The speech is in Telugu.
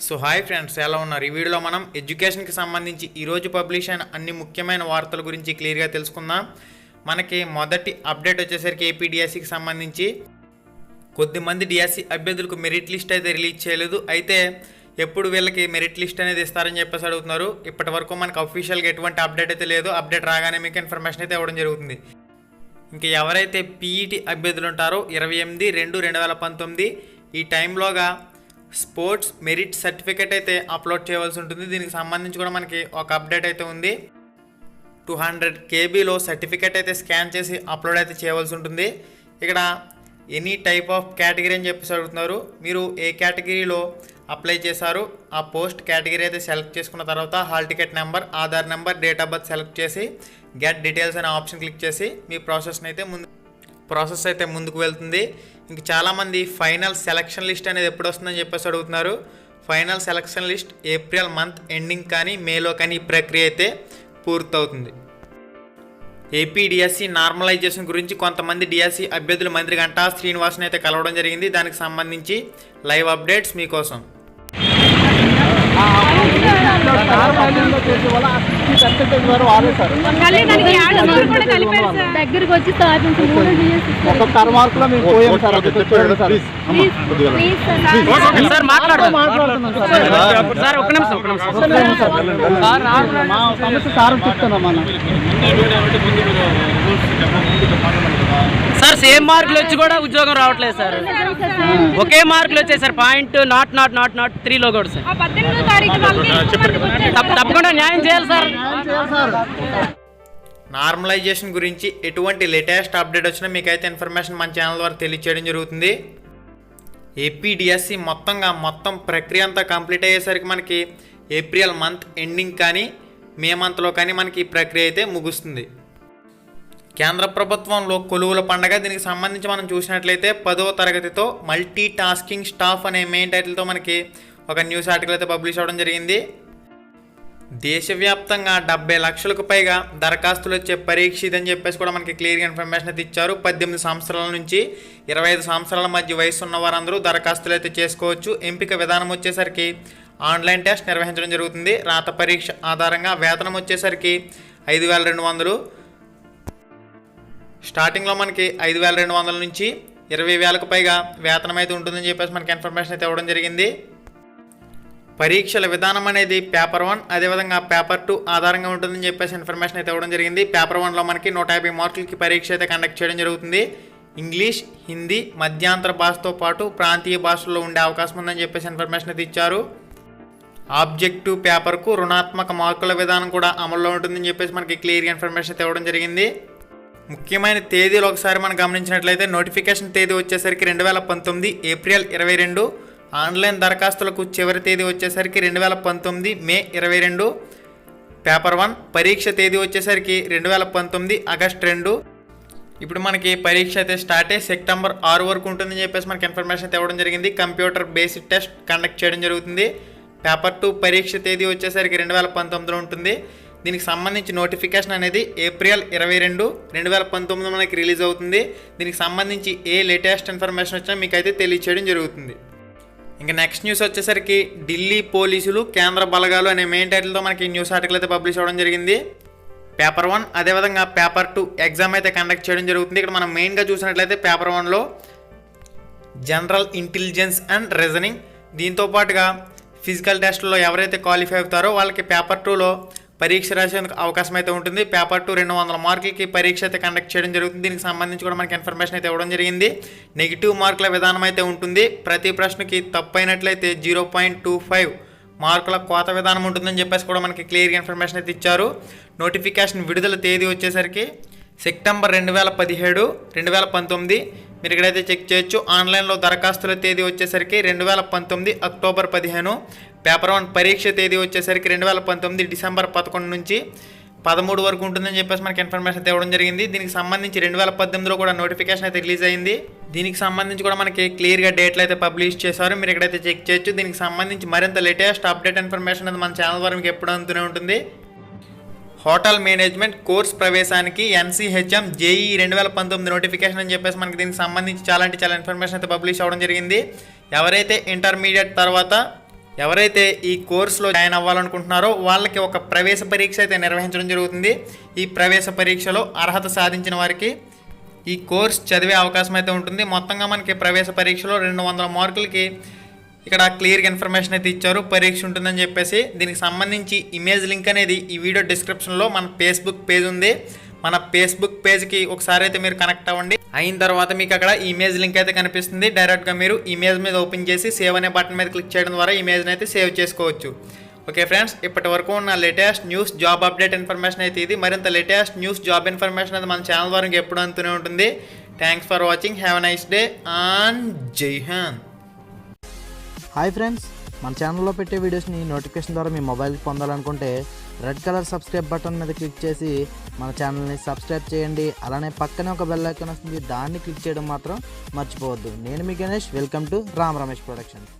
సో హాయ్ ఫ్రెండ్స్, ఎలా ఉన్నారు? ఈ వీడియోలో మనం ఎడ్యుకేషన్కి సంబంధించి ఈరోజు పబ్లిష్ అయిన అన్ని ముఖ్యమైన వార్తల గురించి క్లియర్గా తెలుసుకుందాం. మనకి మొదటి అప్డేట్ వచ్చేసరికి ఏపీ డిఎస్సికి సంబంధించి కొద్దిమంది డిఎస్సి అభ్యర్థులకు మెరిట్ లిస్ట్ అయితే రిలీజ్ చేయలేదు. అయితే ఎప్పుడు వీళ్ళకి మెరిట్ లిస్ట్ అనేది ఇస్తారని చెప్పేసి అడుగుతున్నారు. ఇప్పటి వరకు మనకు అఫీషియల్గా ఎటువంటి అప్డేట్ అయితే లేదు. అప్డేట్ రాగానే మీకు ఇన్ఫర్మేషన్ అయితే ఇవ్వడం జరుగుతుంది. ఇంకా ఎవరైతే పీఈటీ అభ్యర్థులు ఉంటారో 28/2/2019 ఈ టైంలోగా స్పోర్ట్స్ మెరిట్ సర్టిఫికేట్ అయితే అప్లోడ్ చేయవలసి ఉంటుంది. దీనికి సంబంధించి కూడా మనకి ఒక అప్డేట్ అయితే ఉంది. 200 KBలో సర్టిఫికేట్ అయితే స్కాన్ చేసి అప్లోడ్ అయితే చేయవలసి ఉంటుంది. ఇక్కడ ఎనీ టైప్ ఆఫ్ కేటగిరీ అని చెప్పేసి అడుగుతున్నారు. మీరు ఏ కేటగిరీలో అప్లై చేశారు ఆ పోస్ట్ కేటగిరీ అయితే సెలెక్ట్ చేసుకున్న తర్వాత hall ticket number, Aadhaar number, date of birth select చేసి గెట్ డీటెయిల్స్ అనే ఆప్షన్ క్లిక్ చేసి మీ ప్రాసెస్ అయితే ముందుకు వెళ్తుంది. ఇంక చాలామంది ఫైనల్ సెలక్షన్ లిస్ట్ అనేది ఎప్పుడు వస్తుందని చెప్పేసి అడుగుతున్నారు. Final selection list April month ending కానీ మేలో కానీ ఈ ప్రక్రియ అయితే పూర్తవుతుంది. ఏపీ డిఎస్సి నార్మలైజేషన్ గురించి కొంతమంది డిఎస్సి అభ్యర్థులు మంత్రి గంటా శ్రీనివాస్ని అయితే కలవడం జరిగింది. దానికి సంబంధించి లైవ్ అప్డేట్స్ మీకోసం. దగ్గరికి వచ్చి మార్కులో మేము పోయాం సార్. మా సమస్య సార్ చెప్తున్నాం అన్న. సార్ సేమ్ మార్కులు వచ్చి కూడా ఉద్యోగం రావట్లేదు సార్. ఒకే మార్కులు వచ్చాయి సార్. పాయింట్ నాట్ 3లో కూడా సార్. తప్పకుండా న్యాయం చేయాలి సార్. నార్మలైజేషన్ గురించి ఎటువంటి లేటెస్ట్ అప్డేట్ వచ్చినా మీకైతే ఇన్ఫర్మేషన్ మన ఛానల్ ద్వారా తెలియచేయడం జరుగుతుంది. ఏపీ డిఎస్సి మొత్తం ప్రక్రియ అంతా కంప్లీట్ అయ్యేసరికి మనకి ఏప్రిల్ మంత్ ఎండింగ్ కానీ మే మంత్లో కానీ మనకి ఈ ప్రక్రియ అయితే ముగుస్తుంది. కేంద్ర ప్రభుత్వంలో కొలువుల పండగ. దీనికి సంబంధించి మనం చూసినట్లయితే 10వ తరగతితో మల్టీ టాస్కింగ్ స్టాఫ్ అనే మెయిన్ టైటిల్తో మనకి ఒక న్యూస్ ఆర్టికల్ అయితే పబ్లిష్ అవ్వడం జరిగింది. దేశవ్యాప్తంగా 70 లక్షలకు పైగా దరఖాస్తులు వచ్చే పరీక్ష ఇదని చెప్పేసి కూడా మనకి క్లియర్గా ఇన్ఫర్మేషన్ అయితే ఇచ్చారు. 18 సంవత్సరాల నుంచి 25 సంవత్సరాల మధ్య వయసు ఉన్న వారందరూ దరఖాస్తులు అయితే చేసుకోవచ్చు. ఎంపిక విధానం వచ్చేసరికి ఆన్లైన్ టెస్ట్ నిర్వహించడం జరుగుతుంది. రాత పరీక్ష ఆధారంగా వేతనం వచ్చేసరికి 5,200. స్టార్టింగ్లో మనకి 5,200 నుంచి 20,000కు పైగా వేతనం అయితే ఉంటుందని చెప్పేసి మనకి ఇన్ఫర్మేషన్ అయితే ఇవ్వడం జరిగింది. పరీక్షల విధానం అనేది పేపర్ 1 అదేవిధంగా పేపర్ 2 ఆధారంగా ఉంటుందని చెప్పేసి ఇన్ఫర్మేషన్ అయితే ఇవ్వడం జరిగింది. పేపర్ 1లో మనకి 150 మార్కులకి పరీక్ష అయితే కండక్ట్ చేయడం జరుగుతుంది. ఇంగ్లీష్, హిందీ, మధ్యాంతర భాషతో పాటు ప్రాంతీయ భాషల్లో ఉండే అవకాశం ఉందని చెప్పేసి ఇన్ఫర్మేషన్ అయితే ఇచ్చారు. ఆబ్జెక్టివ్ పేపర్కు రుణాత్మక మార్కుల విధానం కూడా అమల్లో ఉంటుందని చెప్పేసి మనకి క్లియర్గా ఇన్ఫర్మేషన్ అయితే ఇవ్వడం జరిగింది. ముఖ్యమైన తేదీలు ఒకసారి మనం గమనించినట్లయితే నోటిఫికేషన్ తేదీ వచ్చేసరికి 2019 ఏప్రిల్ 22. ఆన్లైన్ దరఖాస్తులకు చివరి తేదీ వచ్చేసరికి 2019 మే 22. పేపర్ 1 పరీక్ష తేదీ వచ్చేసరికి 2019 ఆగస్ట్ 2. ఇప్పుడు మనకి పరీక్ష అయితే స్టార్ట్ అయ్యి సెప్టెంబర్ 6 వరకు ఉంటుందని చెప్పేసి మనకి ఇన్ఫర్మేషన్ అయితే ఇవ్వడం జరిగింది. కంప్యూటర్ బేస్డ్ టెస్ట్ కండక్ట్ చేయడం జరుగుతుంది. పేపర్ 2 పరీక్ష తేదీ వచ్చేసరికి 2019లో ఉంటుంది. దీనికి సంబంధించి నోటిఫికేషన్ అనేది ఏప్రిల్ 22, 2019 మనకి రిలీజ్ అవుతుంది. దీనికి సంబంధించి ఏ లేటెస్ట్ ఇన్ఫర్మేషన్ వచ్చినా మీకు అయితే తెలియచేయడం జరుగుతుంది. ఇంకా నెక్స్ట్ న్యూస్ వచ్చేసరికి ఢిల్లీ పోలీసులు కేంద్ర బలగాలు అనే మెయిన్ టైటిల్తో మనకి న్యూస్ ఆర్టికల్ అయితే పబ్లిష్ అవ్వడం జరిగింది. పేపర్ 1 అదేవిధంగా పేపర్ 2 ఎగ్జామ్ అయితే కండక్ట్ చేయడం జరుగుతుంది. ఇక్కడ మనం మెయిన్గా చూసినట్లయితే పేపర్ 1లో జనరల్ ఇంటెలిజెన్స్ అండ్ రీజనింగ్, దీంతో పాటుగా ఫిజికల్ టెస్ట్లో ఎవరైతే క్వాలిఫై అవుతారో వాళ్ళకి పేపర్ 2లో పరీక్ష రాసేందుకు అవకాశం అయితే ఉంటుంది. పేపర్ 2 200 మార్కులకి పరీక్ష అయితే కండక్ట్ చేయడం జరుగుతుంది. దీనికి సంబంధించి కూడా మనకి ఇన్ఫర్మేషన్ అయితే ఇవ్వడం జరిగింది. నెగిటివ్ మార్కుల విధానం అయితే ఉంటుంది. ప్రతి ప్రశ్నకి తప్పైనట్లయితే 0.25 మార్కుల కోత విధానం ఉంటుందని చెప్పేసి కూడా మనకి క్లియర్గా ఇన్ఫర్మేషన్ అయితే ఇచ్చారు. నోటిఫికేషన్ విడుదల తేదీ వచ్చేసరికి సెప్టెంబర్ 2017, 2019. మీరు ఇక్కడైతే చెక్ చేయొచ్చు. ఆన్లైన్లో దరఖాస్తుల తేదీ వచ్చేసరికి 2019 అక్టోబర్ 15. పేపర్ 1 పరీక్ష తేదీ వచ్చేసరికి 2019 డిసెంబర్ 11 నుంచి 13 వరకు ఉంటుందని చెప్పేసి మనకి ఇన్ఫర్మేషన్ అయితే ఇవ్వడం జరిగింది. దీనికి సంబంధించి 2018లో కూడా నోటిఫికేషన్ అయితే రిలీజ్ అయింది. దీనికి సంబంధించి కూడా మనకి క్లియర్గా డేట్లు అయితే పబ్లిష్ చేశారు. మీరు ఇక్కడైతే చెక్ చేయొచ్చు. దీనికి సంబంధించి మరింత లేటెస్ట్ అప్డేట్ ఇన్ఫర్మేషన్ అనేది మన ఛానల్ ద్వారా మీకు ఎప్పుడు అందుతూనే ఉంటుంది. హోటల్ మేనేజ్మెంట్ కోర్స్ ప్రవేశానికి NCHM JEE 2019 నోటిఫికేషన్ అని చెప్పేసి మనకి దీనికి సంబంధించి చాలా ఇన్ఫర్మేషన్ అయితే పబ్లిష్ అవ్వడం జరిగింది. ఎవరైతే ఇంటర్మీడియట్ తర్వాత ఎవరైతే ఈ కోర్సులో జాయిన్ అవ్వాలనుకుంటున్నారో వాళ్ళకి ఒక ప్రవేశ పరీక్ష అయితే నిర్వహించడం జరుగుతుంది. ఈ ప్రవేశ పరీక్షలో అర్హత సాధించిన వారికి ఈ కోర్స్ చదివే అవకాశం అయితే ఉంటుంది. మొత్తంగా మనకి ప్రవేశ పరీక్షలో 200 మార్కులకి ఇక్కడ క్లియర్గా ఇన్ఫర్మేషన్ అయితే ఇచ్చారు, పరీక్ష ఉంటుందని చెప్పేసి. దీనికి సంబంధించి ఇమేజ్ లింక్ అనేది ఈ వీడియో డిస్క్రిప్షన్లో మన ఫేస్బుక్ పేజ్ ఉంది. మన ఫేస్బుక్ పేజ్కి ఒకసారి అయితే మీరు కనెక్ట్ అవ్వండి. అయిన తర్వాత మీకు అక్కడ ఇమేజ్ లింక్ అయితే కనిపిస్తుంది. డైరెక్ట్గా మీరు ఇమేజ్ మీద ఓపెన్ చేసి సేవ్ అనే బటన్ మీద క్లిక్ చేయడం ద్వారా ఇమేజ్ని అయితే సేవ్ చేసుకోవచ్చు. ఓకే ఫ్రెండ్స్, ఇప్పటి వరకు ఉన్న latest news job update information అయితే ఇది. మరింత లేటెస్ట్ న్యూస్ జాబ్ ఇన్ఫర్మేషన్ అయితే మన ఛానల్ ద్వారా ఎప్పుడు అందుతూనే ఉంటుంది. Thanks for watching. Have a nice day and జై హింద్. హాయ్ ఫ్రెండ్స్, మన ఛానల్లో పెట్టే వీడియోస్ని నోటిఫికేషన్ ద్వారా మీ మొబైల్కి పొందాలనుకుంటే రెడ్ కలర్ సబ్స్క్రైబ్ బటన్ మీద క్లిక్ చేసి మన ఛానల్ని సబ్స్క్రైబ్ చేయండి. అలానే పక్కనే ఒక బెల్ ఐకాన్ వస్తుంది, దాన్ని క్లిక్ చేయడం మాత్రం మర్చిపోవద్దు. నేను మీ Ganesh, welcome to Ram Ramesh productions.